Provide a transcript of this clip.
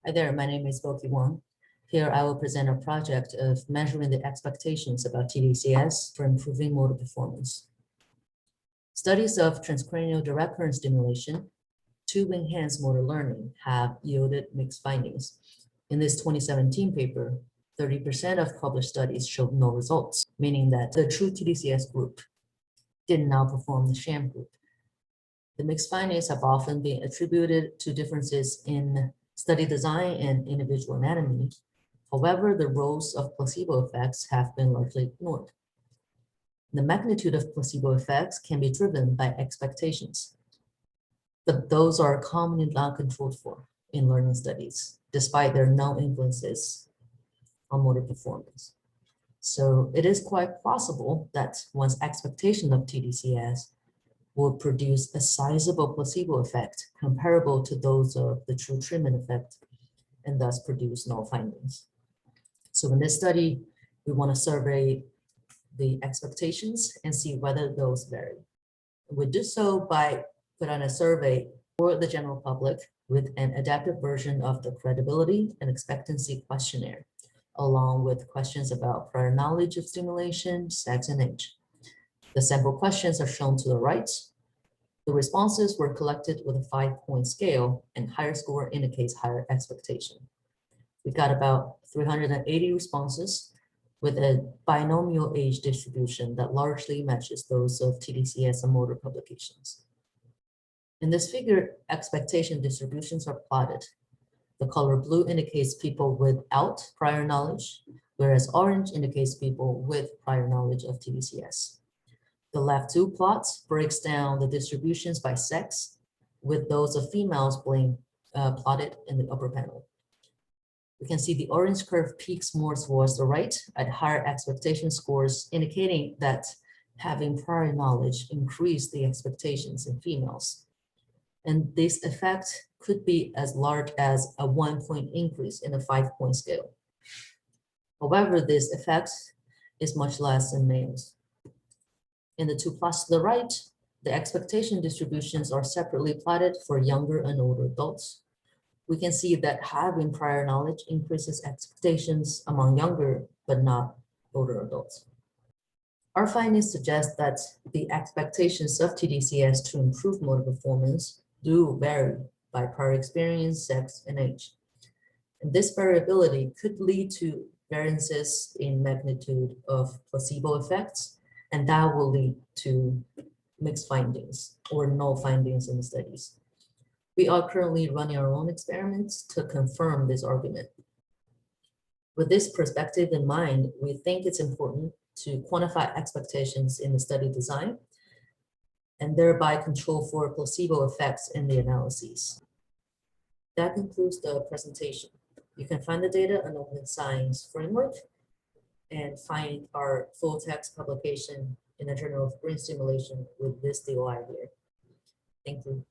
Hi there, my name is Wang. Here I will present a project of measuring the expectations about tDCS for improving motor performance. Studies of transcranial direct current stimulation to enhance motor learning have yielded mixed findings. In this 2017 paper, 30% of published studies showed no results, meaning that the true tDCS group did not outperform the sham group. The mixed findings have often been attributed to differences in study design and individual anatomy. However, the roles of placebo effects have been largely ignored. The magnitude of placebo effects can be driven by expectations, but those are commonly not controlled for in learning studies, despite their known influences on motor performance. So it is quite possible that one's expectation of tDCS will produce a sizable placebo effect comparable to those of the true treatment effect, and thus produce no findings. So in this study, we want to survey the expectations and see whether those vary. We do so by putting on a survey for the general public with an adapted version of the credibility and expectancy questionnaire, along with questions about prior knowledge of stimulation, sex, and age. The sample questions are shown to the right. The responses were collected with a 5-point scale, and higher score indicates higher expectation. We got about 380 responses with a binomial age distribution that largely matches those of tDCS-motor publications. In this figure, expectation distributions are plotted. The color blue indicates people without prior knowledge, whereas orange indicates people with prior knowledge of tDCS. The left two plots breaks down the distributions by sex, with those of females being plotted in the upper panel. We can see the orange curve peaks more towards the right at higher expectation scores, indicating that having prior knowledge increased the expectations in females. And this effect could be as large as a 1-point increase in a 5-point scale. However, this effect is much less in males. In the two plots to the right, the expectation distributions are separately plotted for younger and older adults. We can see that having prior knowledge increases expectations among younger but not older adults. Our findings suggest that the expectations of tDCS to improve motor performance do vary by prior experience, sex, and age. And this variability could lead to variances in magnitude of placebo effects, and that will lead to mixed findings or no findings in the studies. We are currently running our own experiments to confirm this argument. With this perspective in mind, we think it's important to quantify expectations in the study design and thereby control for placebo effects in the analyses. That concludes the presentation. You can find the data on Open Science Framework and find our full text publication in the Journal of Brain Stimulation with this DOI here. Thank you.